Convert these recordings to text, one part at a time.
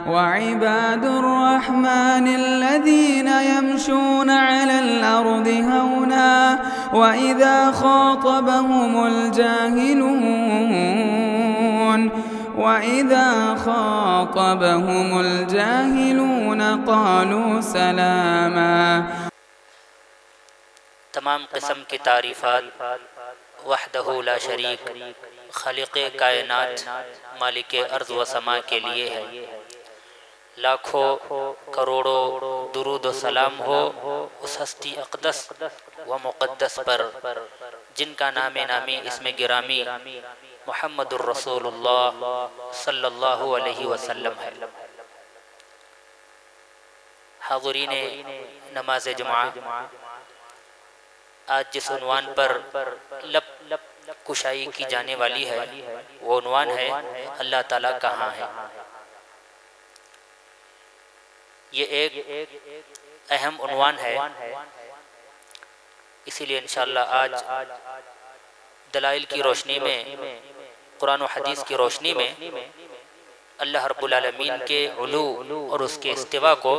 وعباد الرحمن الذين يمشون على الأرض هونا وإذا خاطبهم الجاهلون قالوا سلاما۔ تمام قسم کی تعریفات وحدہ لا شریک خالق کائنات مالک ارض و سما کے لیے ہے۔ لاکھوں کروڑوں درود و سلام ہو اس ہستی اقدس و مقدس پر جن کا نام نامی اسم گرامی محمد الرسول اللہ صلی اللہ علیہ وسلم ہے۔ حاضرین نماز جمعہ، آج جس عنوان پر لب کشائی کی جانے والی ہے وہ عنوان ہے اللہ تعالیٰ کہاں ہے۔ یہ ایک اہم عنوان ہے، اسی لیے انشاءاللہ آج دلائل کی روشنی میں، قرآن و حدیث کی روشنی میں اللہ رب العالمین کے علو اور اس کے استوا کو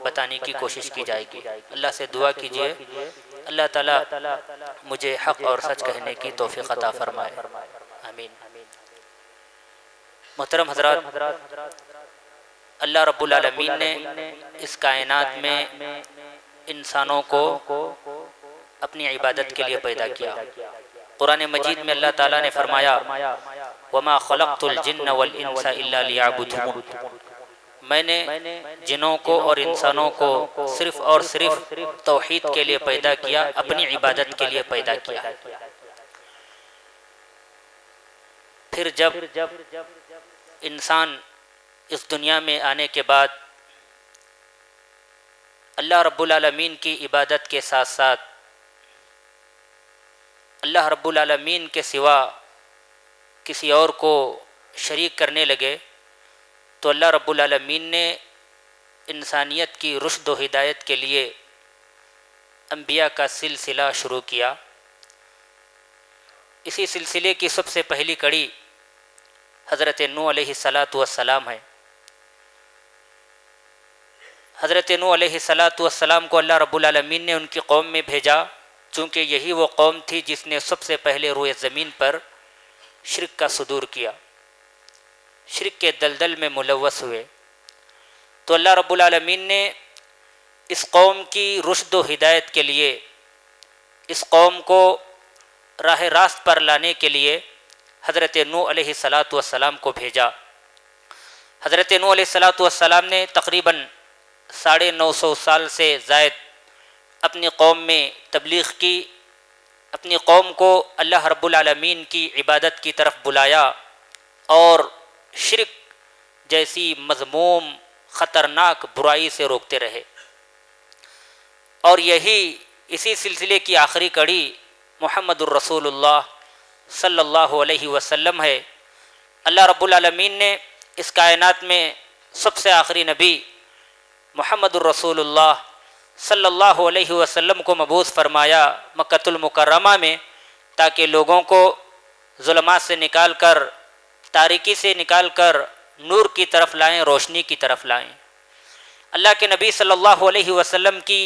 بتانے کی کوشش کی جائے گی۔ اللہ سے دعا کیجئے اللہ تعالیٰ مجھے حق اور سچ کہنے کی توفیق عطا فرمائے، آمین۔ محترم حضرات، اللہ رب العالمین نے اس کائنات میں انسانوں کو اپنی عبادت کے لیے پیدا کیا۔ قرآن مجید میں اللہ تعالیٰ نے فرمایا وَمَا خَلَقْتُ الْجِنَّ وَالْإِنسَ إِلَّا لِيَعْبُدُونِ، میں نے جنوں کو اور انسانوں کو صرف اور صرف توحید کے لیے پیدا کیا، اپنی عبادت کے لیے پیدا کیا۔ پھر جب انسان اس دنیا میں آنے کے بعد اللہ رب العالمین کی عبادت کے ساتھ ساتھ اللہ رب العالمین کے سوا کسی اور کو شریک کرنے لگے تو اللہ رب العالمین نے انسانیت کی رشد و ہدایت کے لیے انبیاء کا سلسلہ شروع کیا۔ اسی سلسلے کی سب سے پہلی کڑی حضرت نوح علیہ السلام ہے۔ حضرت نوح علیہ السلام کو اللہ رب العالمین نے ان کی قوم میں بھیجا، چونکہ یہی وہ قوم تھی جس نے سب سے پہلے روئے زمین پر شرک کا صدور کیا، شرک کے دلدل میں ملوث ہوئے۔ تو اللہ رب العالمین نے اس قوم کی رشد و ہدایت کے لیے، اس قوم کو راہ راست پر لانے کے لیے حضرت نوح علیہ السلام کو بھیجا۔ حضرت نوح علیہ السلام نے تقریباً 950 سال سے زائد اپنی قوم میں تبلیغ کی، اپنی قوم کو اللہ رب العالمین کی عبادت کی طرف بلایا اور شرک جیسی مذموم خطرناک برائی سے روکتے رہے۔ اور اسی سلسلے کی آخری کڑی محمد الرسول اللہ صلی اللہ علیہ وسلم ہے۔ اللہ رب العالمین نے اس کائنات میں سب سے آخری نبی محمد الرسول اللہ صلی اللہ علیہ وسلم کو مبعوث فرمایا مکۃ المکرمہ میں، تاکہ لوگوں کو ظلمات سے نکال کر، تاریکی سے نکال کر نور کی طرف لائیں، روشنی کی طرف لائیں۔ اللہ کے نبی صلی اللہ علیہ وسلم کی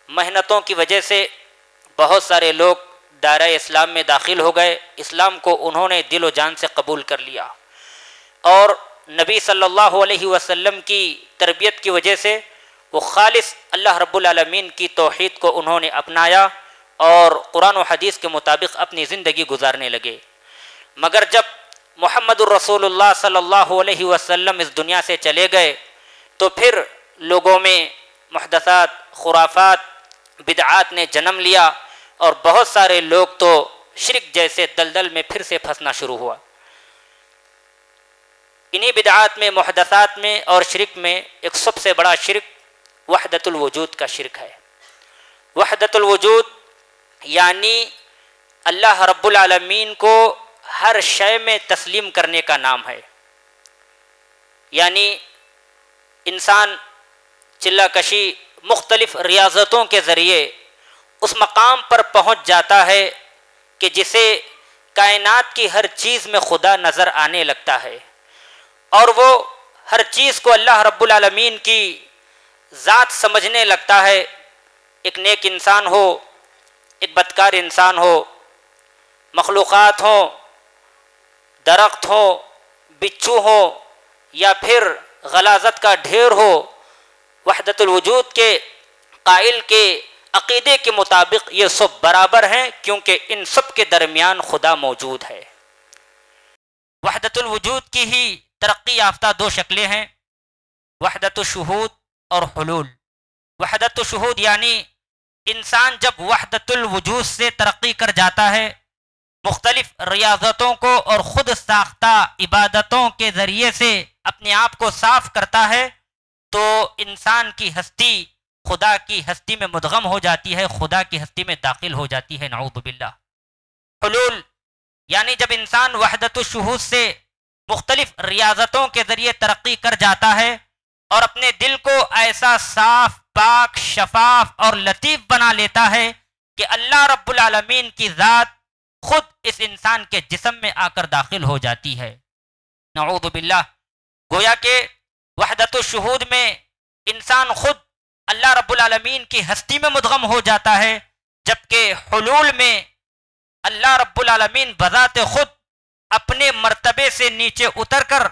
محنتوں کی وجہ سے بہت سارے لوگ دائرہ اسلام میں داخل ہو گئے، اسلام کو انہوں نے دل و جان سے قبول کر لیا، اور نبی صلی اللہ علیہ وسلم کی تربیت کی وجہ سے وہ خالص اللہ رب العالمین کی توحید کو انہوں نے اپنایا اور قرآن و حدیث کے مطابق اپنی زندگی گزارنے لگے۔ مگر جب محمد الرسول اللہ صلی اللہ علیہ وسلم اس دنیا سے چلے گئے تو پھر لوگوں میں محدثات، خرافات، بدعات نے جنم لیا اور بہت سارے لوگ تو شرک جیسے دلدل میں پھر سے پھنسنا شروع ہوا۔ انہی بدعات میں، محدثات میں اور شرک میں ایک سب سے بڑا شرک وحدت الوجود کا شرک ہے۔ وحدت الوجود یعنی اللہ رب العالمین کو ہر شے میں تسلیم کرنے کا نام ہے۔ یعنی انسان چلہ کشی، مختلف ریاضتوں کے ذریعے اس مقام پر پہنچ جاتا ہے کہ جسے کائنات کی ہر چیز میں خدا نظر آنے لگتا ہے، اور وہ ہر چیز کو اللہ رب العالمین کی ذات سمجھنے لگتا ہے، ایک نیک انسان ہو، ایک بدکار انسان ہو، مخلوقات ہوں، درخت ہو، بچھو ہو، یا پھر غلاظت کا ڈھیر ہو، وحدت الوجود کے قائل کے عقیدے کے مطابق یہ سب برابر ہیں، کیونکہ ان سب کے درمیان خدا موجود ہے۔ وحدت الوجود کی ہی ترقی یافتہ دو شکلیں ہیں، وحدت الشہود اور حلول۔ وحدت الشہود یعنی انسان جب وحدت الوجود سے ترقی کر جاتا ہے، مختلف ریاضتوں کو اور خود ساختہ عبادتوں کے ذریعے سے اپنے آپ کو صاف کرتا ہے، تو انسان کی ہستی خدا کی ہستی میں مدغم ہو جاتی ہے، خدا کی ہستی میں داخل ہو جاتی ہے، نعوذ باللہ۔ حلول یعنی جب انسان وحدت الشہود سے مختلف ریاضتوں کے ذریعے ترقی کر جاتا ہے اور اپنے دل کو ایسا صاف، پاک، شفاف اور لطیف بنا لیتا ہے کہ اللہ رب العالمین کی ذات خود اس انسان کے جسم میں آ کر داخل ہو جاتی ہے، نعوذ باللہ۔ گویا کہ وحدت الشہود میں انسان خود اللہ رب العالمین کی ہستی میں مدغم ہو جاتا ہے، جبکہ حلول میں اللہ رب العالمین بذات خود اپنے مرتبے سے نیچے اتر کر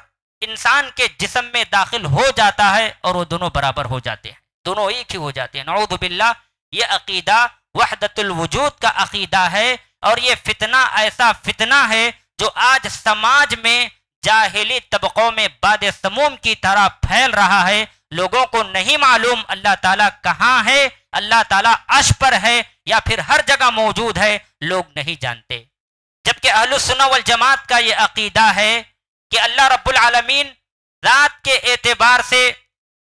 انسان کے جسم میں داخل ہو جاتا ہے، اور وہ دونوں برابر ہو جاتے ہیں، دونوں ایک ہی ہو جاتے ہیں، نعوذ باللہ۔ یہ عقیدہ وحدت الوجود کا عقیدہ ہے، اور یہ فتنہ ایسا فتنہ ہے جو آج سماج میں جاہلی طبقوں میں باد سموم کی طرح پھیل رہا ہے۔ لوگوں کو نہیں معلوم اللہ تعالیٰ کہاں ہے، اللہ تعالیٰ عرش پر ہے یا پھر ہر جگہ موجود ہے، لوگ نہیں جانتے۔ جبکہ اہل السنہ والجماعت کا یہ عقیدہ ہے کہ اللہ رب العالمین ذات کے اعتبار سے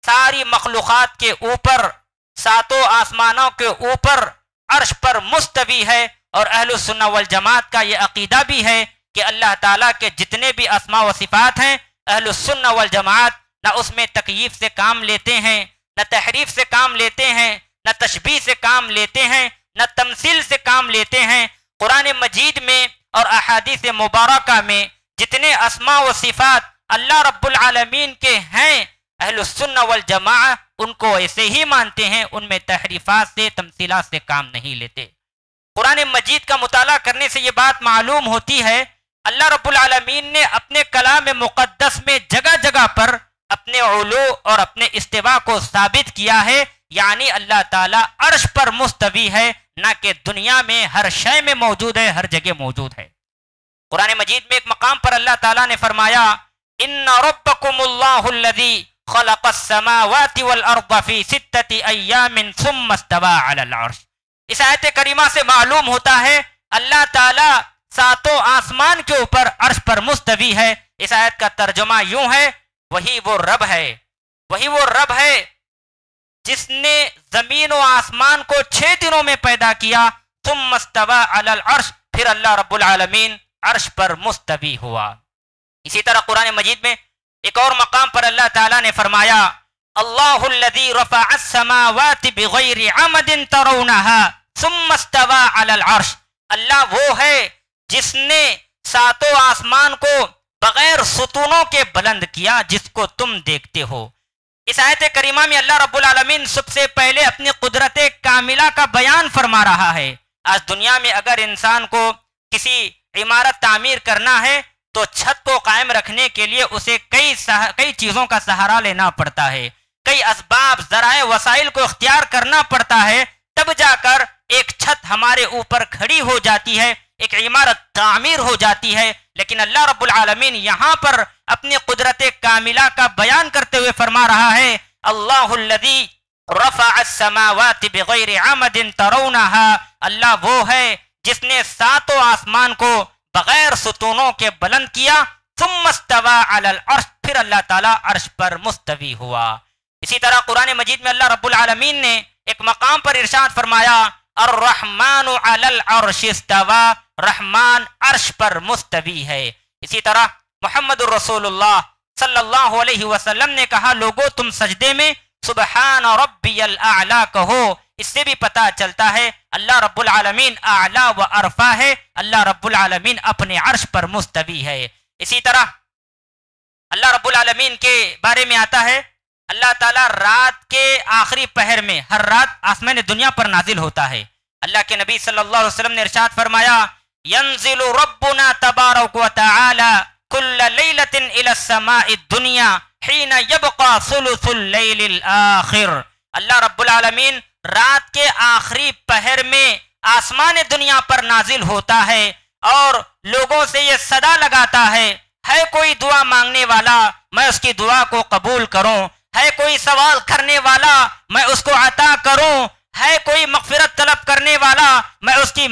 ساری مخلوقات کے اوپر، ساتوں آسمانوں کے اوپر عرش پر مستوی ہے، اور اہل السنہ والجماعت کا یہ عقیدہ بھی ہے کہ اللہ تعالیٰ کے جتنے بھی اسماء و صفات ہیں، اہل السنہ والجماعت نہ اس میں تکییف سے کام لیتے ہیں، نہ تحریف سے کام لیتے ہیں، نہ تشبیہ سے کام لیتے ہیں، نہ تمثیل سے کام لیتے ہیں۔ قرآن مجید میں اور احادیث مبارکہ میں جتنے اسماء و صفات اللہ رب العالمین کے ہیں، اہل السنہ والجماعہ ان کو ایسے ہی مانتے ہیں، ان میں تحریفات سے، تمثیلات سے کام نہیں لیتے۔ قرآن مجید کا مطالعہ کرنے سے یہ بات معلوم ہوتی ہے، اللہ رب العالمین نے اپنے کلام مقدس میں جگہ جگہ پر اپنے علو اور اپنے استوا کو ثابت کیا ہے، یعنی اللہ تعالیٰ عرش پر مستوی ہے، نہ کہ دنیا میں ہر شے میں موجود ہے، ہر جگہ موجود ہے۔ قرآن مجید میں ایک مقام پر اللہ تعالیٰ نے فرمایا، ان ربکم اللہ الذی خلق السماوات والارض فی 6 ایام ثم استوى علی العرش۔ اس آیت کریمہ سے معلوم ہوتا ہے اللہ تعالیٰ ساتوں آسمان کے اوپر عرش پر مستوی ہے۔ اس آیت کا ترجمہ یوں ہے، وہی وہ رب ہے، وہی وہ رب ہے جس نے زمین و آسمان کو 6 دنوں میں پیدا کیا، ثم استوى علی العرش، پھر اللہ رب العالمین عرش پر مستوی ہوا۔ اسی طرح قرآن مجید میں ایک اور مقام پر اللہ تعالیٰ نے فرمایا، اللہ الذی رفع السماوات بغیر عمد ترونها ثم استوى علی العرش۔ اللہ وہ ہے جس نے ساتوں آسمان کو بغیر ستونوں کے بلند کیا، جس کو تم دیکھتے ہو۔ اس آیت کریمہ میں اللہ رب العالمین سب سے پہلے اپنی قدرت کاملہ کا بیان فرما رہا ہے۔ آج دنیا میں اگر انسان کو کسی عمارت تعمیر کرنا ہے تو چھت کو قائم رکھنے کے لیے اسے کئی چیزوں کا سہارا لینا پڑتا ہے، کئی اسباب، ذرائع، وسائل کو اختیار کرنا پڑتا ہے، تب جا کر ایک چھت ہمارے اوپر کھڑی ہو جاتی ہے، ایک عمارت تعمیر ہو جاتی ہے۔ لیکن اللہ رب العالمین یہاں پر اپنی قدرت کاملہ کا بیان کرتے ہوئے فرما رہا ہے، اللہ الذی رفع السماوات بغیر عمد ترونها، اللہ وہ ہے جس نے ساتوں آسمان کو بغیر ستونوں کے بلند کیا، ثم استوى علی العرش، پھر اللہ تعالیٰ عرش پر مستوی ہوا۔ اسی طرح قرآن مجید میں اللہ رب العالمین نے ایک مقام پر ارشاد فرمایا، الرحمن علی العرش استوى، رحمان عرش پر مستوی ہے۔ اسی طرح محمد الرسول اللہ صلی اللہ علیہ وسلم نے کہا، لوگوں تم سجدے میں سبحان ربی الاعلی کہو۔ اس سے بھی پتہ چلتا ہے اللہ رب العالمین اعلیٰ و ارفع ہے، اللہ رب العالمین اپنے عرش پر مستوی ہے۔ اسی طرح اللہ رب العالمین کے بارے میں آتا ہے اللہ تعالیٰ رات کے آخری پہر میں ہر رات آسمان دنیا پر نازل ہوتا ہے. اللہ کے نبی صلی اللہ علیہ وسلم نے ارشاد فرمایا ينزل ربنا تبارک و تعالی كل لیلۃ الى السماء الدنیا حين يبقى ثلث اللیل الآخر. اللہ رب العالمین رات کے آخری پہر میں آسمان دنیا پر نازل ہوتا ہے اور لوگوں سے یہ صدا لگاتا ہے کوئی دعا مانگنے والا میں اس کی دعا کو قبول کروں، ہے کوئی سوال کرنے والا میں اس کو عطا کروں، ہے کوئی مغفرت طلب کرنے والا میں اس کی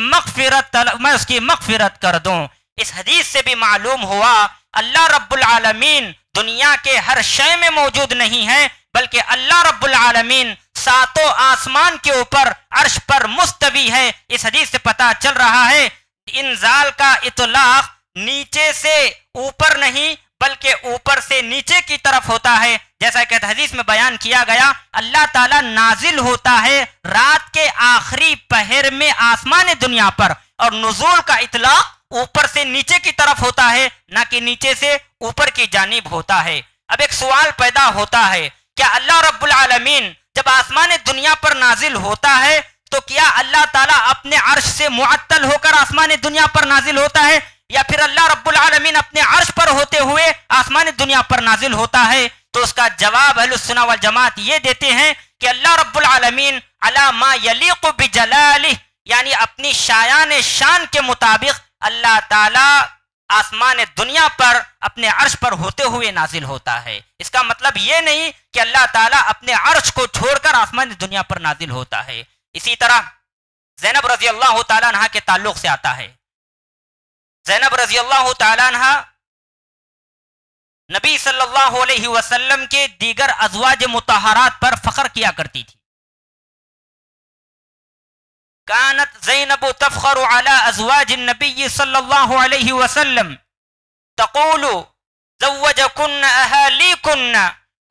مغفرت کر دوں. اس حدیث سے بھی معلوم ہوا اللہ رب العالمین دنیا کے ہر شے میں موجود نہیں ہے، بلکہ اللہ رب العالمین ساتوں آسمان کے اوپر عرش پر مستوی ہے. اس حدیث سے پتہ چل رہا ہے انزال کا اطلاق نیچے سے اوپر نہیں بلکہ اوپر سے نیچے کی طرف ہوتا ہے. جیسا کہ حدیث میں بیان کیا گیا اللہ تعالیٰ نازل ہوتا ہے رات کے آخری پہر میں آسمان دنیا پر، اور نزول کا اطلاق اوپر سے نیچے کی طرف ہوتا ہے نہ کہ نیچے سے اوپر کی جانب ہوتا ہے. اب ایک سوال پیدا ہوتا ہے کیا اللہ رب العالمین جب آسمان دنیا پر نازل ہوتا ہے تو کیا اللہ تعالیٰ اپنے عرش سے معطل ہو کر آسمان دنیا پر نازل ہوتا ہے، یا پھر اللہ رب العالمین اپنے عرش پر ہوتے ہوئے آسمان دنیا پر نازل ہوتا ہے؟ تو اس کا جواب اہل السنہ والجماعت یہ دیتے ہیں کہ اللہ رب العالمین علی ما یلیق بجلالہ، یعنی اپنی شایان شان کے مطابق اللہ تعالیٰ آسمان دنیا پر اپنے عرش پر ہوتے ہوئے نازل ہوتا ہے. اس کا مطلب یہ نہیں کہ اللہ تعالیٰ اپنے عرش کو چھوڑ کر آسمان دنیا پر نازل ہوتا ہے. اسی طرح زینب رضی اللہ تعالیٰ عنہ کے تعلق سے آتا ہے، زینب رضی اللہ تعالیٰ عنہ نبی صلی اللہ علیہ وسلم کے دیگر ازواج مطہرات پر فخر کیا کرتی تھی. كانت زینب تفخر على ازواج النبی صلی اللہ علیہ وسلم تقول زوجكن اهاليكن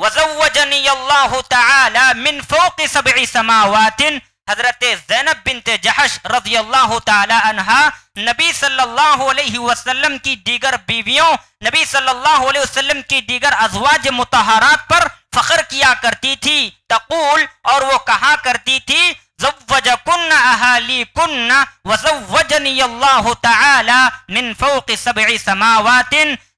وزوجني الله تعالى من فوق 7 سماوات. حضرت زینب بنت جحش رضی اللہ تعالی عنہا نبی صلی اللہ علیہ وسلم کی دیگر بیویوں، نبی صلی اللہ علیہ وسلم کی دیگر ازواج مطہرات پر فخر کیا کرتی تھی. تقول، اور وہ کہا کرتی تھی زوجکن اہالیکن وزوجنی اللہ تعالی من فوق 7 سماوات.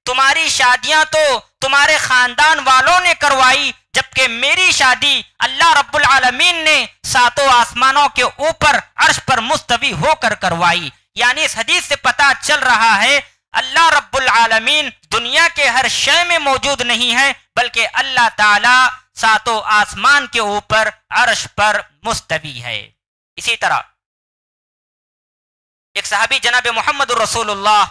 تمہاری شادیاں تو تمہارے خاندان والوں نے کروائی، جبکہ میری شادی اللہ رب العالمین نے 7 آسمانوں کے اوپر عرش پر مستوی ہو کر کروائی. یعنی اس حدیث سے پتہ چل رہا ہے اللہ رب العالمین دنیا کے ہر شے میں موجود نہیں ہے، بلکہ اللہ تعالی 7 آسمان کے اوپر عرش پر مستوی ہے. اسی طرح ایک صحابی جناب محمد رسول اللہ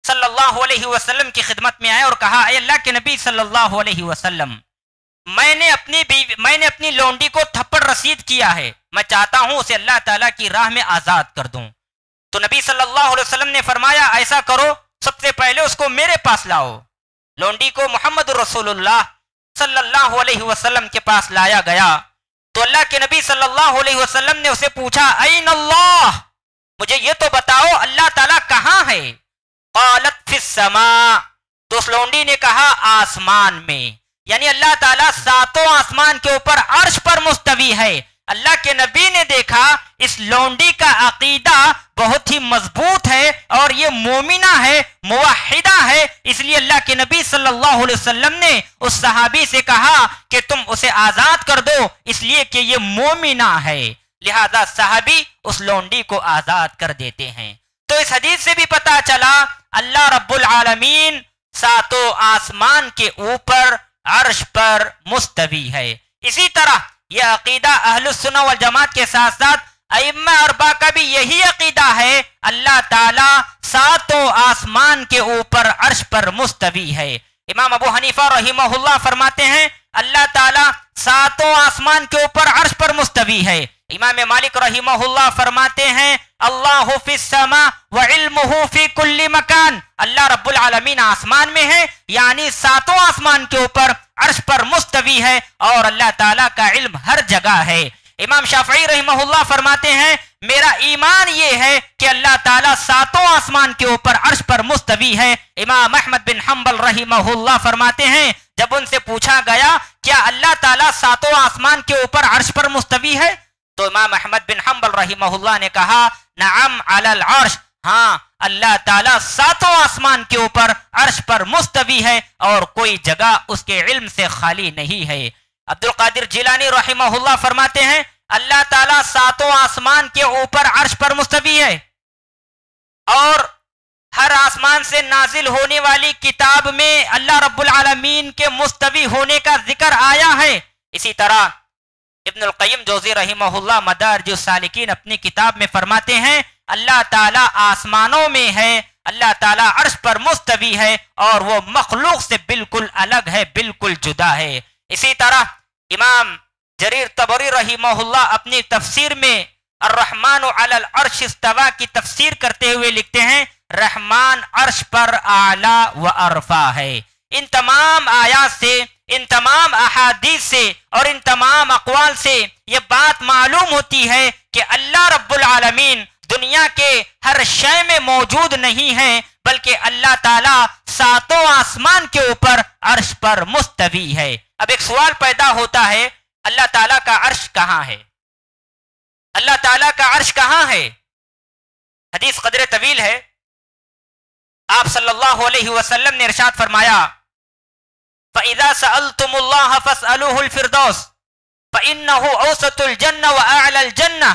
صلی اللہ علیہ وسلم کی خدمت میں آئے اور کہا اے اللہ کے نبی صلی اللہ علیہ وسلم، میں نے اپنی لونڈی کو تھپڑ رسید کیا ہے، میں چاہتا ہوں اسے اللہ تعالیٰ کی راہ میں آزاد کر دوں. تو نبی صلی اللہ علیہ وسلم نے فرمایا ایسا کرو، سب سے پہلے اس کو میرے پاس لاؤ. لونڈی کو محمد رسول اللہ صلی اللہ علیہ وسلم کے پاس لایا گیا تو اللہ کے نبی صلی اللہ علیہ وسلم نے اسے پوچھا این اللہ، مجھے یہ تو بتاؤ اللہ تعالیٰ کہاں ہے؟ قالت فی السماء، تو اس لونڈی نے کہا آسمان میں. یعنی اللہ تعالیٰ 7 آسمان کے اوپر عرش پر مستوی ہے. اللہ کے نبی نے دیکھا اس لونڈی کا عقیدہ بہت ہی مضبوط ہے اور یہ مومنہ ہے، موحدہ ہے، اس لیے اللہ کے نبی صلی اللہ علیہ وسلم نے اس صحابی سے کہا کہ تم اسے آزاد کر دو، اس لیے کہ یہ مومنہ ہے. لہذا صحابی اس لونڈی کو آزاد کر دیتے ہیں. تو اس حدیث سے بھی پتہ چلا اللہ رب العالمین 7 آسمان کے اوپر عرش پر مستوی ہے. اسی طرح یہ عقیدہ اہل السنہ والجماعت کے ساتھ ساتھ ائمہ 4 کا بھی یہی عقیدہ ہے، اللہ تعالیٰ 7 آسمان کے اوپر عرش پر مستوی ہے. امام ابو حنیفہ رحمہ اللہ فرماتے ہیں اللہ تعالیٰ 7 آسمان کے اوپر عرش پر مستوی ہے. امام مالک رحمہ اللہ فرماتے ہیں اللہ فی السماء وعلمہ فی کل مکان، اللہ رب العالمین آسمان میں ہے، یعنی 7 آسمان کے اوپر عرش پر مستوی ہے اور اللہ تعالیٰ کا علم ہر جگہ ہے. امام شافعی رحمہ اللہ فرماتے ہیں میرا ایمان یہ ہے کہ اللہ تعالیٰ ساتوں آسمان کے اوپر عرش پر مستوی ہے۔ امام احمد بن حنبل رحمہ اللہ فرماتے ہیں جب ان سے پوچھا گیا کیا اللہ تعالیٰ ساتوں آسمان کے اوپر عرش پر مستوی ہے، تو امام احمد بن حنبل رحمہ اللہ نے کہا نعم علی العرش، ہاں اللہ تعالیٰ ساتوں آسمان کے اوپر عرش پر مستوی ہے اور کوئی جگہ اس کے علم سے خالی نہیں ہے۔ عبد القادر جیلانی رحمہ اللہ فرماتے ہیں اللہ تعالیٰ ساتوں آسمان کے اوپر عرش پر مستوی ہے اور ہر آسمان سے نازل ہونے والی کتاب میں اللہ رب العالمین کے مستوی ہونے کا ذکر آیا ہے۔ اسی طرح ابن القیم جوزی رحمہ اللہ مدارج السالکین اپنی کتاب میں فرماتے ہیں اللہ تعالیٰ آسمانوں میں ہے، اللہ تعالیٰ عرش پر مستوی ہے اور وہ مخلوق سے بالکل الگ ہے، بالکل جدا ہے۔ اسی طرح امام جریر طبری رحمہ اللہ اپنی تفسیر میں الرحمن علی العرش استوى کی تفسیر کرتے ہوئے لکھتے ہیں رحمان عرش پر اعلی و ارفع ہے۔ ان تمام آیات سے، ان تمام احادیث سے اور ان تمام اقوال سے یہ بات معلوم ہوتی ہے کہ اللہ رب العالمین دنیا کے ہر شے میں موجود نہیں ہے بلکہ اللہ تعالیٰ ساتوں آسمان کے اوپر عرش پر مستوی ہے۔ اب ایک سوال پیدا ہوتا ہے اللہ تعالیٰ کا عرش کہاں ہے؟ اللہ تعالیٰ کا عرش کہاں ہے؟ حدیث قدر طویل ہے، آپ صلی اللہ علیہ وسلم نے ارشاد فرمایا فَإِذَا سَأَلْتُمُ اللَّهَ فَاسْأَلُوهُ الْفِرْدَوْسَ فَإِنَّهُ أَوْسَطُ الْجَنَّةِ وَأَعْلَى الْجَنَّةِ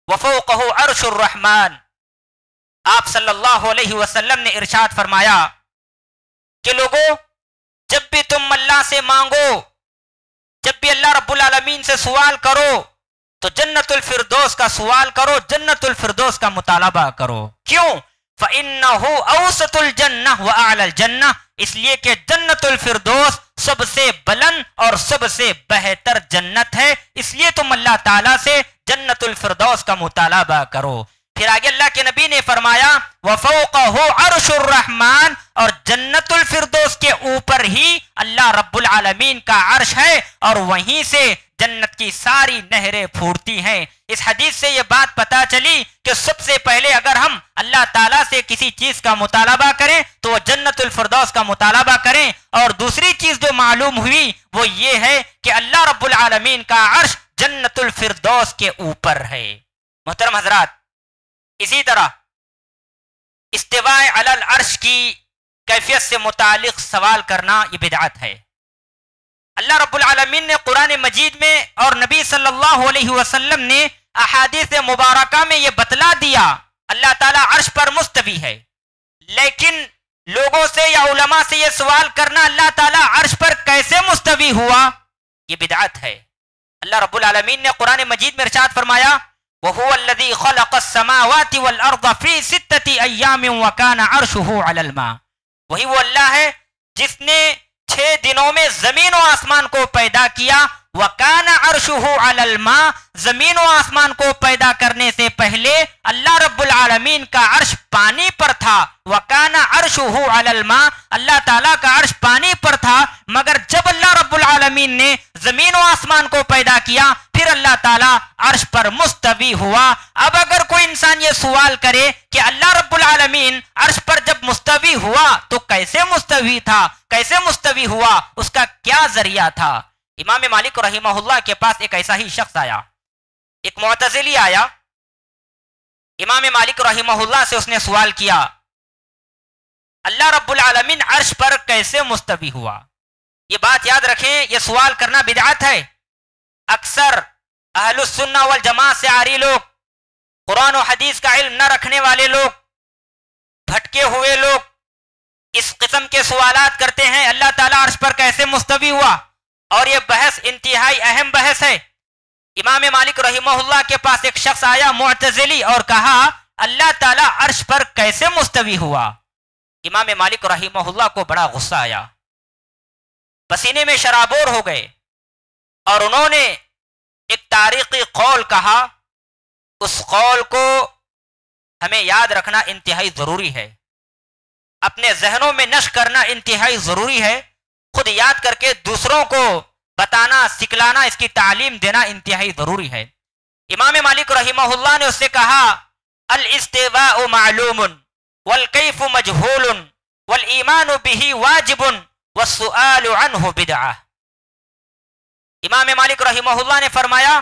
وَفَوْقَهُ عَرْشُ الرَّحْمَنِ۔ آپ صلی اللہ علیہ وسلم نے ارشاد فرمایا کہ لوگوں جب بھی تم اللہ سے مانگو، جب بھی اللہ رب العالمین سے سوال کرو تو جنت الفردوس کا سوال کرو، جنت الفردوس کا مطالبہ کرو۔ کیوں؟ فَإِنَّهُ أَوْسَطُ الْجَنَّةِ وَأَعْلَى الْجَنَّةِ، اس لیے کہ جنت الفردوس سب سے بلند اور سب سے بہتر جنت ہے، اس لیے تم اللہ تعالیٰ سے جنت الفردوس کا مطالبہ کرو۔ پھر آگے اللہ کے نبی نے فرمایا وَفَوْقَهُ عَرْشُ الرَّحْمَنِ، اور جنت الفردوس کے اوپر ہی اللہ رب العالمین کا عرش ہے اور وہیں سے جنت کی ساری نہریں پھوٹتی ہیں۔ اس حدیث سے یہ بات پتا چلی کہ سب سے پہلے اگر ہم اللہ تعالیٰ سے کسی چیز کا مطالبہ کریں تو وہ جنت الفردوس کا مطالبہ کریں، اور دوسری چیز جو معلوم ہوئی وہ یہ ہے کہ اللہ رب العالمین کا عرش جنت الفردوس کے اوپر ہے۔ محترم حضرات، اسی طرح استواء علی العرش کی کیفیت سے متعلق سوال کرنا یہ بدعت ہے۔ اللہ رب العالمین نے قرآن مجید میں اور نبی صلی اللہ علیہ وسلم نے احادیث مبارکہ میں یہ بتلا دیا اللہ تعالیٰ عرش پر مستوی ہے، لیکن لوگوں سے یا علماء سے یہ سوال کرنا اللہ تعالیٰ عرش پر کیسے مستوی ہوا، یہ بدعت ہے۔ اللہ رب العالمین نے قرآن مجید میں ارشاد فرمایا وَهُوَ الَّذِي خَلَقَ السَّمَاوَاتِ وَالْأَرْضَ فِي سِتَّةِ أَيَّامٍ وَكَانَ عَرْشُهُ عَلَى الْمَاءِ، وہی وہ اللہ ہے جس نے 6 دنوں میں زمین و آسمان کو پیدا کیا۔ وَكَانَ عَرْشُهُ عَلَى الْمَاءِ، زمین و آسمان کو پیدا کرنے سے پہلے اللہ رب العالمین کا عرش پانی پر تھا۔ وَكَانَ عَرْشُهُ عَلَى الْمَاءِ، اللہ تعالیٰ کا عرش پانی پر تھا، مگر جب اللہ رب العالمین نے زمین و آسمان کو پیدا کیا پھر اللہ تعالیٰ عرش پر مستوی ہوا۔ اب اگر کوئی انسان یہ سوال کرے کہ اللہ رب العالمین عرش پر جب مستوی ہوا تو کیسے مستوی تھا، کیسے مستوی ہوا، اس کا کیا ذریعہ تھا؟ امام مالک رحمہ اللہ کے پاس ایک ایسا ہی شخص آیا، ایک معتزلی آیا، امام مالک رحمہ اللہ سے اس نے سوال کیا اللہ رب العالمین عرش پر کیسے مستوی ہوا؟ یہ بات یاد رکھیں، یہ سوال کرنا بدعت ہے۔ اکثر اہل السنہ والجماعت سے عاری لوگ، قرآن و حدیث کا علم نہ رکھنے والے لوگ، بھٹکے ہوئے لوگ اس قسم کے سوالات کرتے ہیں اللہ تعالیٰ عرش پر کیسے مستوی ہوا، اور یہ بحث انتہائی اہم بحث ہے۔ امام مالک رحمہ اللہ کے پاس ایک شخص آیا معتزلی اور کہا اللہ تعالیٰ عرش پر کیسے مستوی ہوا؟ امام مالک رحمہ اللہ کو بڑا غصہ آیا، پسینے میں شرابور ہو گئے، اور انہوں نے ایک تاریخی قول کہا، اس قول کو ہمیں یاد رکھنا انتہائی ضروری ہے، اپنے ذہنوں میں نشر کرنا انتہائی ضروری ہے، خود یاد کر کے دوسروں کو بتانا، سکھلانا، اس کی تعلیم دینا انتہائی ضروری ہے۔ امام مالک رحمہ اللہ نے اس سے کہا الاستواء معلوم والکیف مجہول والایمان به واجب والسؤال عنہ بدعہ۔ امام مالک رحمہ اللہ نے فرمایا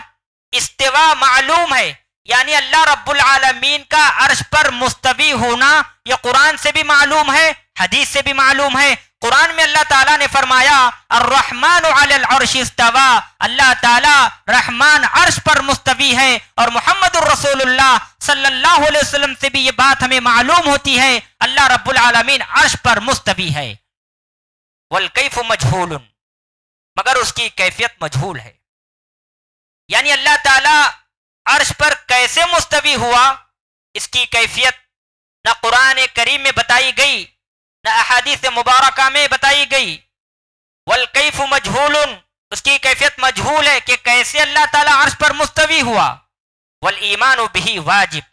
استوا معلوم ہے، یعنی اللہ رب العالمین کا عرش پر مستوی ہونا یہ قرآن سے بھی معلوم ہے، حدیث سے بھی معلوم ہے۔ قرآن میں اللہ تعالیٰ نے فرمایا الرحمن علی العرش استوا، اللہ تعالیٰ رحمان عرش پر مستوی ہے، اور محمد الرسول اللہ صلی اللہ علیہ وسلم سے بھی یہ بات ہمیں معلوم ہوتی ہے اللہ رب العالمین عرش پر مستوی ہے۔ والکیف مجہول، مگر اس کی کیفیت مجہول ہے، یعنی اللہ تعالیٰ عرش پر کیسے مستوی ہوا اس کی کیفیت نہ قرآن کریم میں بتائی گئی نہ احادیث مبارکہ میں بتائی گئی۔ والکیف مجہول، اس کی کیفیت مجہول ہے کہ کیسے اللہ تعالیٰ عرش پر مستوی ہوا۔ والایمان به واجب،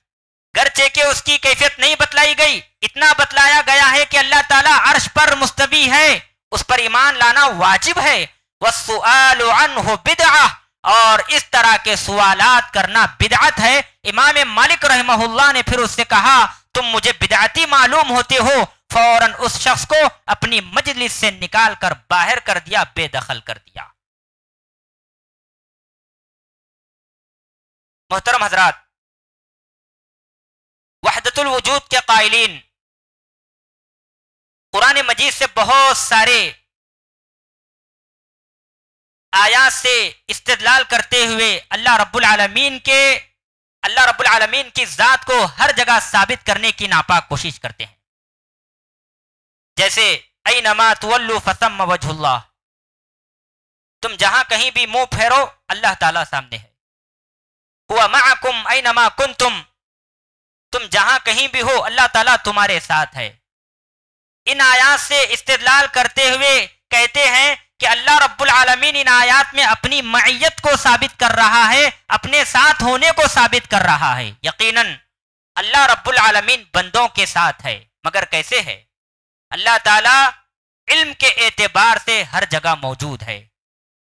گرچہ کہ اس کی کیفیت نہیں بتلائی گئی، اتنا بتلایا گیا ہے کہ اللہ تعالیٰ عرش پر مستوی ہے، اس پر ایمان لانا واجب ہے۔ والسؤال عنہ بدعہ، اور اس طرح کے سوالات کرنا بدعت ہے۔ امام مالک رحمہ اللہ نے پھر اس سے کہا تم مجھے بدعتی معلوم ہوتے ہو، فوراً اس شخص کو اپنی مجلس سے نکال کر باہر کر دیا، بے دخل کر دیا۔ محترم حضرات، وحدت الوجود کے قائلین قرآن مجید سے بہت سارے آیات سے استدلال کرتے ہوئے اللہ رب العالمین کی ذات کو ہر جگہ ثابت کرنے کی ناپاک کوشش کرتے ہیں، جیسے اینما تولوا فثم وجہ اللہ، تم جہاں کہیں بھی منہ پھیرو اللہ تعالیٰ سامنے ہے۔ ہوا معکم اینما کنتم، تم جہاں کہیں بھی ہو اللہ تعالیٰ تمہارے ساتھ ہے۔ ان آیات سے استدلال کرتے ہوئے کہتے ہیں کہ اللہ رب العالمین ان آیات میں اپنی معیت کو ثابت کر رہا ہے، اپنے ساتھ ہونے کو ثابت کر رہا ہے۔ یقیناً اللہ رب العالمین بندوں کے ساتھ ہے، مگر کیسے ہے؟ اللہ تعالیٰ علم کے اعتبار سے ہر جگہ موجود ہے،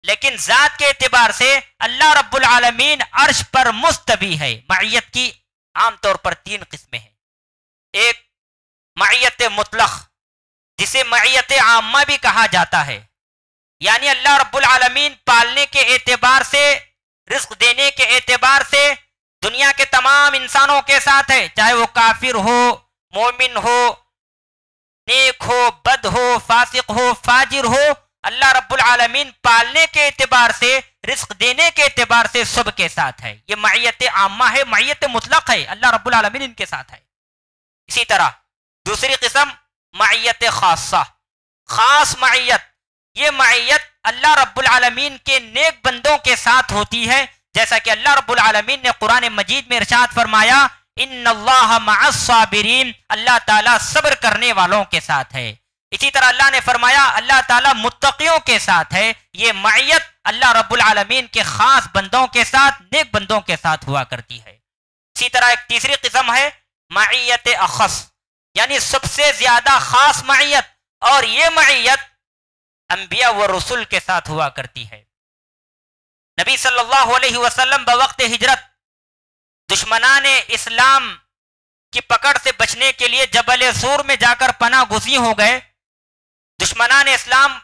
لیکن ذات کے اعتبار سے اللہ رب العالمین عرش پر مستوی ہے۔ معیت کی عام طور پر تین قسمیں ہیں۔ ایک معیت مطلق، جسے معیت عامہ بھی کہا جاتا ہے، یعنی اللہ رب العالمین پالنے کے اعتبار سے، رزق دینے کے اعتبار سے دنیا کے تمام انسانوں کے ساتھ ہے، چاہے وہ کافر ہو، مومن ہو، نیک ہو، بد ہو، فاسق ہو، فاجر ہو، اللہ رب العالمین پالنے کے اعتبار سے، رزق دینے کے اعتبار سے سب کے ساتھ ہے۔ یہ معیت عامہ ہے، معیت مطلق ہے، اللہ رب العالمین ان کے ساتھ ہے۔ اسی طرح دوسری قسم معیت خاصہ، خاص معیت، یہ معیت اللہ رب العالمین کے نیک بندوں کے ساتھ ہوتی ہے، جیسا کہ اللہ رب العالمین نے قرآن مجید میں ارشاد فرمایا ان اللہ مع الصابرین، اللہ تعالیٰ صبر کرنے والوں کے ساتھ ہے۔ اسی طرح اللہ نے فرمایا اللہ تعالیٰ متقیوں کے ساتھ ہے۔ یہ معیت اللہ رب العالمین کے خاص بندوں کے ساتھ، نیک بندوں کے ساتھ ہوا کرتی ہے۔ اسی طرح ایک تیسری قسم ہے معیت اخص، یعنی سب سے زیادہ خاص معیت، اور یہ معیت انبیاء و رسول کے ساتھ ہوا کرتی ہے۔ نبی صلی اللہ علیہ وسلم بوقت ہجرت دشمنان اسلام کی پکڑ سے بچنے کے لیے جبل سور میں جا کر پناہ گزین ہو گئے۔ دشمنان اسلام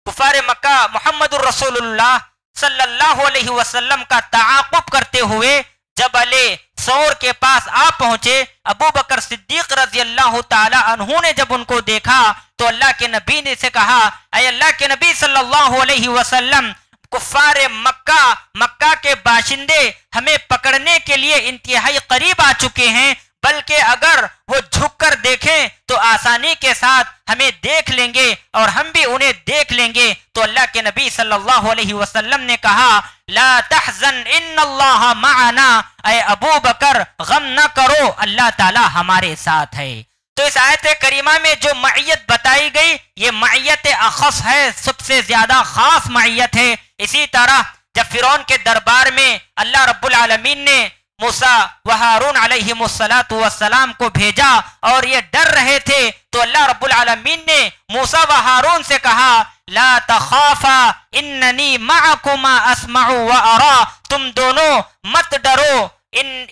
کفار مکہ محمد الرسول اللہ صلی اللہ علیہ وسلم کا تعاقب کرتے ہوئے جبل سور کے پاس آ پہنچے۔ ابو بکر صدیق رضی اللہ تعالی عنہ نے جب ان کو دیکھا تو اللہ کے نبی نے سے کہا اے اللہ کے نبی صلی اللہ علیہ وسلم، کفار مکہ کے باشندے ہمیں پکڑنے کے لیے انتہائی قریب آ چکے ہیں، بلکہ اگر وہ جھک کر دیکھیں تو آسانی کے ساتھ ہمیں دیکھ لیں گے اور ہم بھی انہیں دیکھ لیں گے۔ تو اللہ کے نبی صلی اللہ علیہ وسلم نے کہا لا تحزن ان اللہ معنا، اے ابو بکر غم نہ کرو، اللہ تعالی ہمارے ساتھ ہے۔ تو اس آیت کریمہ میں جو معیت بتائی گئی یہ معیت اخص ہے، سب سے زیادہ خاص معیت ہے۔ اسی طرح جب فرعون کے دربار میں اللہ رب العالمین نے موسیٰ و ہارون علیہم السلام کو بھیجا اور یہ ڈر رہے تھے، تو اللہ رب العالمین نے موسیٰ و ہارون سے کہا لا تخافا اننی معکما اسمع و ارا، تم دونوں مت ڈرو،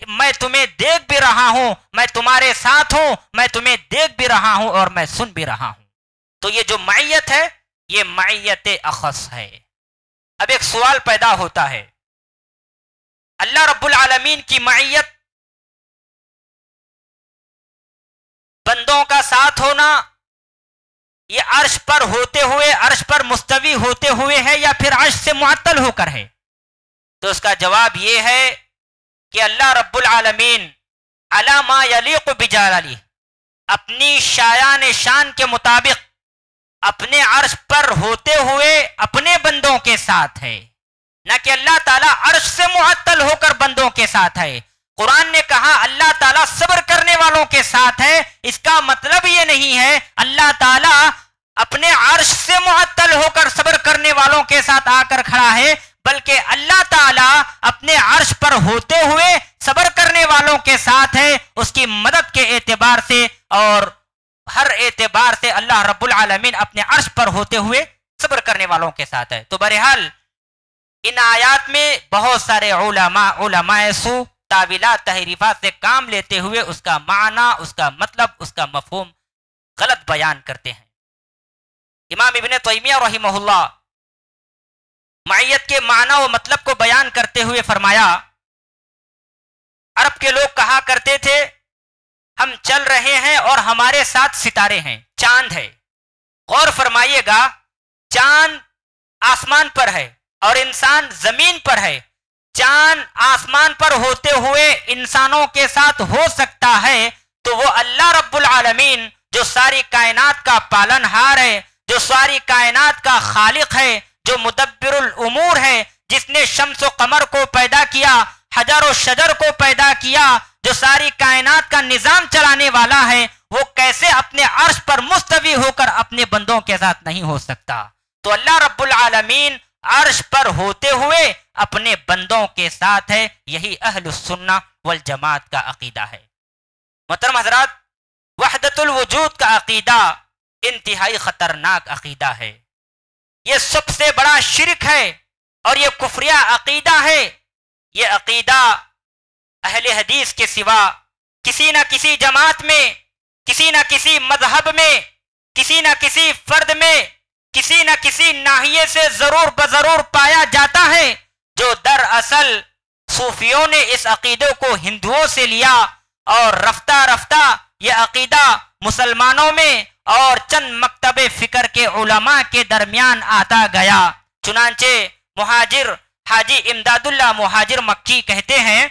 میں تمہیں دیکھ بھی رہا ہوں، میں تمہارے ساتھ ہوں، میں تمہیں دیکھ بھی رہا ہوں اور میں سن بھی رہا ہوں۔ تو یہ جو معیت ہے یہ معیت اخص ہے۔ اب ایک سوال پیدا ہوتا ہے، اللہ رب العالمین کی معیت بندوں کا ساتھ ہونا یہ عرش پر ہوتے ہوئے، عرش پر مستوی ہوتے ہوئے ہے یا پھر عرش سے معطل ہو کر ہے؟ تو اس کا جواب یہ ہے کہ اللہ رب العالمین علی ما یلیق بجلالہ، اپنی شایان شان کے مطابق اپنے عرش پر ہوتے ہوئے اپنے بندوں کے ساتھ ہے، نہ کہ اللہ تعالیٰ عرش سے معطل ہو کر بندوں کے ساتھ ہے۔ قرآن نے کہا اللہ تعالیٰ صبر کرنے والوں کے ساتھ ہے، اس کا مطلب یہ نہیں ہے اللہ تعالیٰ اپنے عرش سے معطل ہو کر صبر کرنے والوں کے ساتھ آ کر کھڑا ہے، بلکہ اللہ تعالیٰ اپنے عرش پر ہوتے ہوئے صبر کرنے والوں کے ساتھ ہے، اس کی مدد کے اعتبار سے اور ہر اعتبار سے اللہ رب العالمین اپنے عرش پر ہوتے ہوئے صبر کرنے والوں کے ساتھ ہے۔ تو بہرحال ان آیات میں بہت سارے علماء سو تعویلات تحریفات سے کام لیتے ہوئے اس کا معنی، اس کا مطلب، اس کا مفہوم غلط بیان کرتے ہیں۔ امام ابن تیمیہ رحمہ اللہ معیت کے معنی و مطلب کو بیان کرتے ہوئے فرمایا، عرب کے لوگ کہا کرتے تھے ہم چل رہے ہیں اور ہمارے ساتھ ستارے ہیں، چاند ہے۔ غور فرمائیے گا، چاند آسمان پر ہے اور انسان زمین پر ہے، چاند آسمان پر ہوتے ہوئے انسانوں کے ساتھ ہو سکتا ہے تو وہ اللہ رب العالمین جو ساری کائنات کا پالن ہار ہے، جو ساری کائنات کا خالق ہے، جو مدبر الامور ہے، جس نے شمس و قمر کو پیدا کیا، حجر و شجر کو پیدا کیا، جو ساری کائنات کا نظام چلانے والا ہے، وہ کیسے اپنے عرش پر مستوی ہو کر اپنے بندوں کے ساتھ نہیں ہو سکتا؟ تو اللہ رب العالمین عرش پر ہوتے ہوئے اپنے بندوں کے ساتھ ہے، یہی اہل السنہ والجماعت کا عقیدہ ہے۔ محترم حضرات، وحدت الوجود کا عقیدہ انتہائی خطرناک عقیدہ ہے، یہ سب سے بڑا شرک ہے اور یہ کفریہ عقیدہ ہے۔ یہ عقیدہ اہل حدیث کے سوا کسی نہ کسی جماعت میں، کسی نہ کسی مذہب میں، کسی نہ کسی فرد میں، کسی نہ کسی ناحیے سے ضرور بضرور پایا جاتا ہے، جو دراصل صوفیوں نے اس عقیدے کو ہندوؤں سے لیا اور رفتہ رفتہ یہ عقیدہ مسلمانوں میں اور چند مکتب فکر کے علماء کے درمیان آتا گیا۔ چنانچہ مہاجر حاجی امداد اللہ مہاجر مکی کہتے ہیں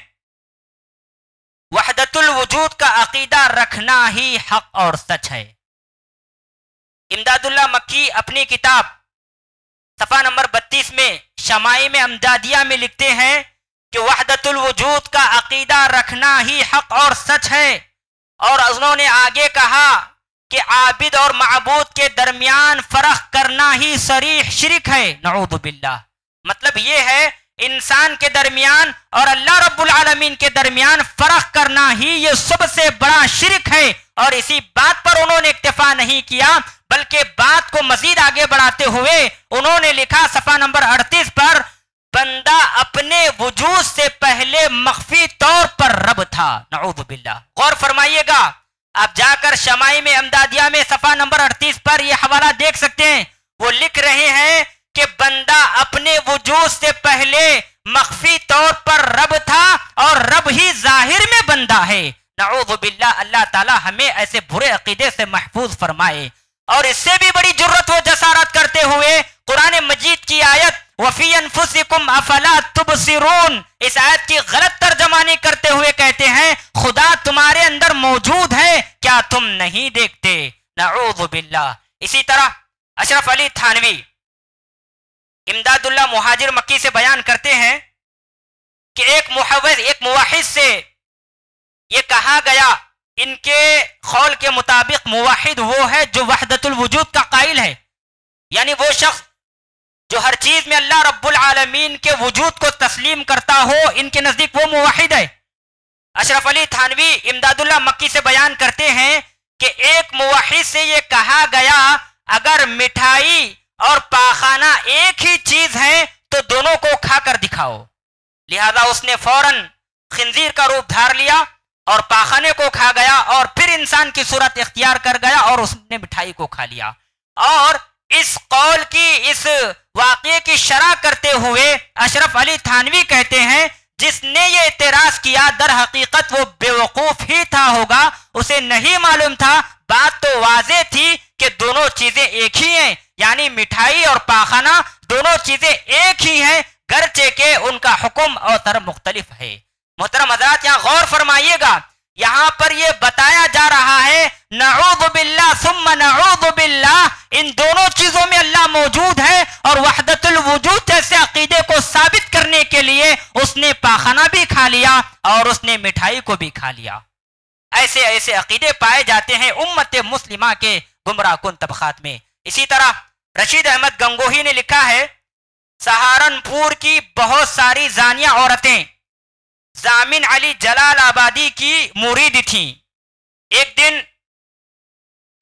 وحدت الوجود کا عقیدہ رکھنا ہی حق اور سچ ہے۔ امداد اللہ مکی اپنی کتاب صفحہ نمبر 32 میں شمائم امدادیہ میں لکھتے ہیں کہ وحدت الوجود کا عقیدہ رکھنا ہی حق اور سچ ہے، اور انہوں نے آگے کہا کہ عابد اور معبود کے درمیان فرق کرنا ہی صریح شرک ہے، نعوذ باللہ۔ مطلب یہ ہے انسان کے درمیان اور اللہ رب العالمین کے درمیان فرق کرنا ہی یہ سب سے بڑا شرک ہے، اور اسی بات پر انہوں نے اکتفا نہیں کیا بلکہ بات کو مزید آگے بڑھاتے ہوئے انہوں نے لکھا صفحہ نمبر 38 پر، بندہ اپنے وجود سے پہلے مخفی طور پر رب تھا، نعوذ باللہ۔ غور فرمائیے گا، آپ جا کر شمائم امدادیہ میں صفحہ نمبر 38 پر یہ حوالہ دیکھ سکتے ہیں، وہ لکھ رہے ہیں کہ بندہ اپنے وجود سے پہلے مخفی طور پر رب تھا اور رب ہی ظاہر میں بندہ ہے، نعوذ باللہ۔ اللہ تعالی ہمیں ایسے برے عقیدے سے محفوظ فرمائے۔ اور اس سے بھی بڑی جرت و جسارت کرتے ہوئے قرآن مجید کی آیت وَفِي أَنفُسِكُمْ أَفَلَا تُبْصِرُونَ، اس آیت کی غلط ترجمانی کرتے ہوئے کہتے ہیں خدا تمہارے اندر موجود ہے، کیا تم نہیں دیکھتے؟ نعوذ باللہ۔ اسی طرح اشرف علی تھانوی امداد اللہ مہاجر مکی سے بیان کرتے ہیں کہ ایک موحد سے یہ کہا گیا، ان کے قول کے مطابق موحد وہ ہے جو وحدت الوجود کا قائل ہے، یعنی وہ شخص جو ہر چیز میں اللہ رب العالمین کے وجود کو تسلیم کرتا ہو، ان کے نزدیک وہ موحد ہے۔ اشرف علی تھانوی امداد اللہ مکی سے بیان کرتے ہیں کہ ایک موحد سے یہ کہا گیا اگر مٹھائی اور پاخانہ ایک ہی چیز ہے تو دونوں کو کھا کر دکھاؤ۔ لہذا اس نے فوراً خنزیر کا روپ دھار لیا اور پاخانے کو کھا گیا اور پھر انسان کی صورت اختیار کر گیا اور اس نے مٹھائی کو کھا لیا۔ اور اس قول کی، اس واقعے کی شرح کرتے ہوئے اشرف علی تھانوی کہتے ہیں جس نے یہ اعتراض کیا در حقیقت وہ بیوقوف ہی تھا ہوگا، اسے نہیں معلوم تھا، بات تو واضح تھی کہ دونوں چیزیں ایک ہی ہیں، یعنی مٹھائی اور پاخانہ دونوں چیزیں ایک ہی ہیں، گرچہ کہ ان کا حکم اور طرف مختلف ہے۔ محترم حضرات یہاں غور فرمائیے گا، یہاں پر یہ بتایا جا رہا ہے نعوذ باللہ ثم نعوذ باللہ، ان دونوں چیزوں میں اللہ موجود ہے، اور وحدت الوجود جیسے عقیدے کو ثابت کرنے کے لیے اس نے پاخانہ بھی کھا لیا اور اس نے مٹھائی کو بھی کھا لیا۔ ایسے ایسے عقیدے پائے جاتے ہیں امت مسلمہ کے گمراہ کن طبقات میں۔ اسی طرح رشید احمد گنگوہی نے لکھا ہے سہارنپور کی بہت ساری زانیہ عورتیں ضامن علی جلال آبادی کی مرید تھیں۔ ایک دن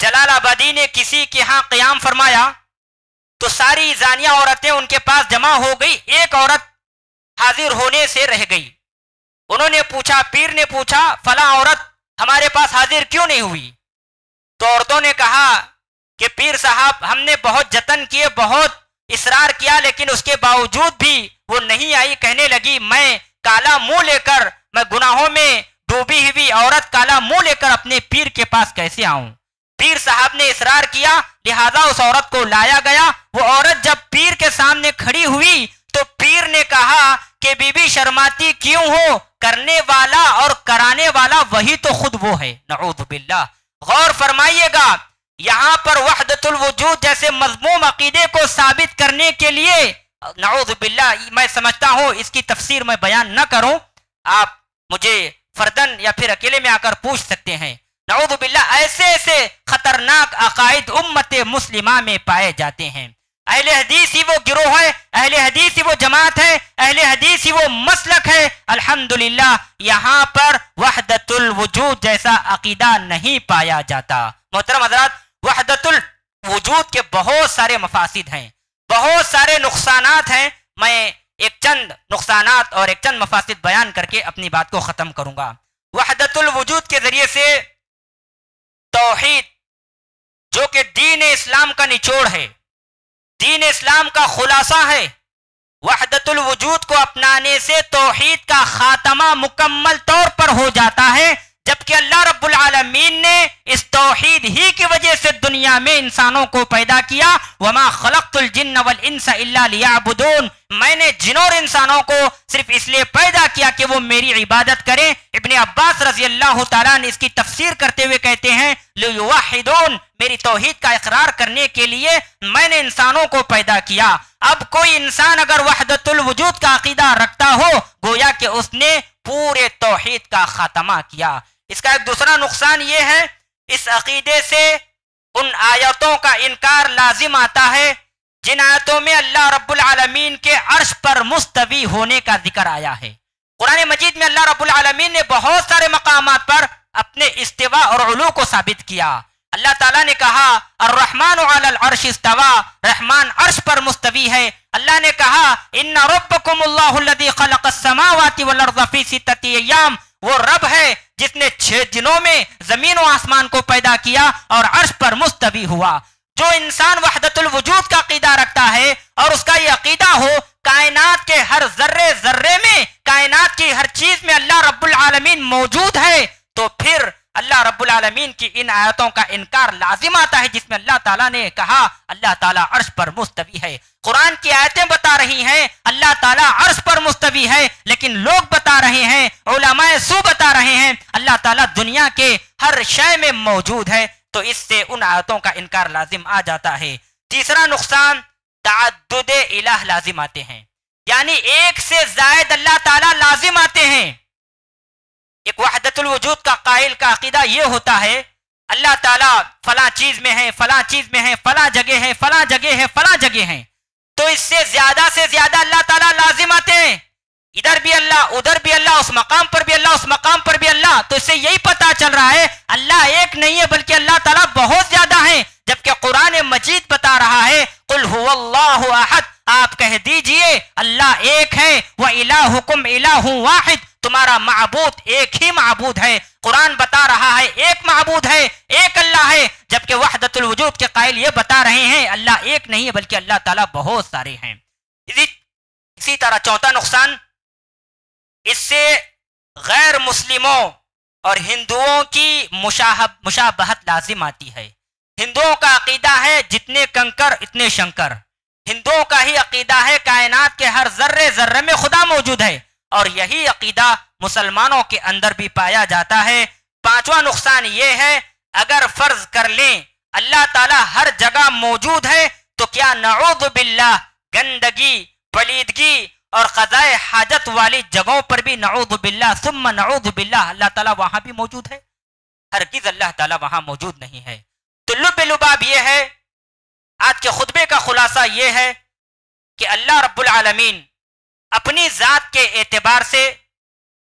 جلال آبادی نے کسی کے ہاں قیام فرمایا تو ساری زانیہ عورتیں ان کے پاس جمع ہو گئی، ایک عورت حاضر ہونے سے رہ گئی۔ انہوں نے پوچھا، پیر نے پوچھا فلاں عورت ہمارے پاس حاضر کیوں نہیں ہوئی؟ تو عورتوں نے کہا کہ پیر صاحب ہم نے بہت جتن کیے، بہت اصرار کیا، لیکن اس کے باوجود بھی وہ نہیں آئی۔ کہنے لگی میں کالا منہ لے کر، میں گناہوں میں ڈوبی ہوئی عورت کالا منہ لے کر اپنے پیر کے پاس کیسے آؤں؟ پیر صاحب نے اصرار کیا، لہذا اس عورت کو لایا گیا۔ وہ عورت جب پیر کے سامنے کھڑی ہوئی تو پیر نے کہا کہ بی بی شرماتی کیوں ہو؟ کرنے والا اور کرانے والا وہی تو خود وہ ہے۔ نعوذ باللہ۔ غور فرمائیے گا، یہاں پر وحدت الوجود جیسے مذموم عقیدے کو ثابت کرنے کے لیے، نعوذ باللہ، میں سمجھتا ہوں اس کی تفسیر میں بیان نہ کروں، آپ مجھے فردن یا پھر اکیلے میں آ کر پوچھ سکتے ہیں۔ نعوذ باللہ، ایسے ایسے خطرناک عقائد امت مسلمہ میں پائے جاتے ہیں۔ اہل حدیث ہی وہ گروہ ہے، اہل حدیث ہی وہ جماعت ہے، اہل حدیث ہی وہ مسلک ہے۔ الحمدللہ یہاں پر وحدت الوجود جیسا عقیدہ نہیں پایا جاتا۔ محترم حضرات، وحدت الوجود کے بہت سارے مفاسد ہیں، بہت سارے نقصانات ہیں۔ میں ایک چند نقصانات اور ایک چند مفاسد بیان کر کے اپنی بات کو ختم کروں گا۔ وحدت الوجود کے ذریعے سے توحید جو کہ دین اسلام کا نچوڑ ہے، دین اسلام کا خلاصہ ہے، وحدت الوجود کو اپنانے سے توحید کا خاتمہ مکمل طور پر ہو جاتا ہے، جبکہ اللہ رب العالمین نے اس توحید ہی کی وجہ سے دنیا میں انسانوں کو پیدا کیا۔ وما خلقت الجن والانس الا لیعبدون، میں نے جنوں اور انسانوں کو صرف اس لیے پیدا کیا کہ وہ میری عبادت کریں۔ ابن عباس رضی اللہ تعالیٰ نے اس کی تفسیر کرتے ہوئے کہتے ہیں لیوحدون، میری توحید کا اقرار کرنے کے لیے میں نے انسانوں کو پیدا کیا۔ اب کوئی انسان اگر وحدت الوجود کا عقیدہ رکھتا ہو گویا کہ اس نے پورے توحید کا خاتمہ کیا۔ اس کا ایک دوسرا نقصان یہ ہے، اس عقیدے سے ان آیتوں کا انکار لازم آتا ہے جن آیتوں میں اللہ رب العالمین کے عرش پر مستوی ہونے کا ذکر آیا ہے۔ قرآن مجید میں اللہ رب العالمین نے بہت سارے مقامات پر اپنے استوا اور علو کو ثابت کیا۔ اللہ تعالیٰ نے کہا الرحمن علی العرش استوا، رحمان عرش پر مستوی ہے۔ اللہ نے کہا ان ربکم اللہ الذی خلق السماوات والارض فی ستۃ ایام، وہ رب ہے جس نے 6 دنوں میں زمین و آسمان کو پیدا کیا اور عرش پر مستوی ہوا۔ جو انسان وحدت الوجود کا عقیدہ رکھتا ہے اور اس کا یہ عقیدہ ہو کائنات کے ہر ذرے ذرے میں، کائنات کی ہر چیز میں اللہ رب العالمین موجود ہے، تو پھر اللہ رب العالمین کی ان آیتوں کا انکار لازم آتا ہے جس میں اللہ تعالیٰ نے کہا اللہ تعالیٰ عرش پر مستوی ہے۔ قرآن کی آیتیں بتا رہی ہیں اللہ تعالیٰ عرش پر مستوی ہے، لیکن لوگ بتا رہے ہیں، علماء سو بتا رہے ہیں اللہ تعالیٰ دنیا کے ہر شے میں موجود ہے، تو اس سے ان آیتوں کا انکار لازم آ جاتا ہے۔ تیسرا نقصان، تعدد الہ لازم آتے ہیں، یعنی ایک سے زائد اللہ تعالیٰ لازم آتے ہیں۔ ایک وحدت الوجود کا قائل کا عقیدہ یہ ہوتا ہے اللہ تعالیٰ فلاں چیز میں ہے، فلاں چیز میں ہے، فلاں جگہ ہے، فلاں جگہ ہے، فلاں جگہ ہے، تو اس سے زیادہ اللہ تعالیٰ لازم آتے ہیں، ادھر بھی اللہ، ادھر بھی اللہ، اس مقام پر بھی اللہ، اس مقام پر بھی اللہ۔ تو اس سے یہی پتا چل رہا ہے اللہ ایک نہیں ہے بلکہ اللہ تعالیٰ بہت زیادہ ہیں۔ جبکہ قرآن مجید بتا رہا ہے قل هو اللہ احد، آپ کہہ دیجئے اللہ ایک ہے، وَإِلَٰهُكُمْ إِلَٰهٌ وَاحِدٌ، تمہارا معبود ایک ہی معبود ہے۔ قرآن بتا رہا ہے ایک معبود ہے، ایک اللہ ہے، جبکہ وحدت الوجود کے قائل یہ بتا رہے ہیں اللہ ایک نہیں ہے بلکہ اللہ تعالیٰ بہت سارے ہیں۔ اسی طرح چوتھا نقصان، اس سے غیر مسلموں اور ہندوؤں کی مشابہت لازم آتی ہے۔ ہندوؤں کا عقیدہ ہے جتنے کنکر اتنے شنکر، ہندوؤں کا ہی عقیدہ ہے کائنات کے ہر ذرے ذرے میں خدا موجود ہے، اور یہی عقیدہ مسلمانوں کے اندر بھی پایا جاتا ہے۔ پانچواں نقصان یہ ہے اگر فرض کر لیں اللہ تعالیٰ ہر جگہ موجود ہے تو کیا نعوذ باللہ گندگی، پلیدگی اور قضاء حاجت والی جگہوں پر بھی نعوذ باللہ ثم نعوذ باللہ اللہ تعالیٰ وہاں بھی موجود ہے؟ ہرگز اللہ تعالیٰ وہاں موجود نہیں ہے۔ تو لب لباب یہ ہے، آج کے خطبے کا خلاصہ یہ ہے کہ اللہ رب العالمین اپنی ذات کے اعتبار سے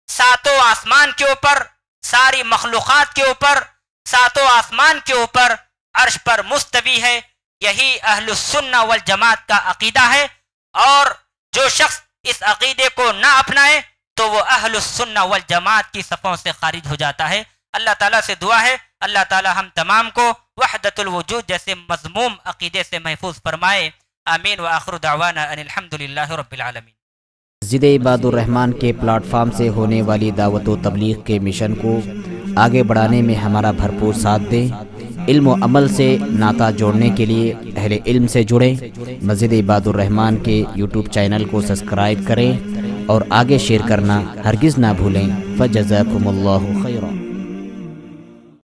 ساتوں آسمان کے اوپر، ساری مخلوقات کے اوپر، ساتوں آسمان کے اوپر عرش پر مستوی ہے۔ یہی اہل السنہ والجماعت کا عقیدہ ہے، اور جو شخص اس عقیدے کو نہ اپنائے تو وہ اہل السنہ والجماعت کی صفوں سے خارج ہو جاتا ہے۔ اللہ تعالیٰ سے دعا ہے اللہ تعالیٰ ہم تمام کو وحدت الوجود جیسے مذموم عقیدے سے محفوظ فرمائے۔ آمین وآخر دعوانا ان الحمدللہ رب العالمین۔ مسجد عباد الرحمن کے پلیٹ فارم سے ہونے والی دعوت و تبلیغ کے مشن کو آگے بڑھانے میں ہمارا بھرپور ساتھ دیں۔ علم و عمل سے ناطہ جوڑنے کے لیے اہل علم سے جڑیں۔ مسجد عباد الرحمن کے یوٹیوب چینل کو سبسکرائب کریں اور آگے شیئر کرنا ہرگز نہ بھولیں۔ فجزاکم اللہ خیر۔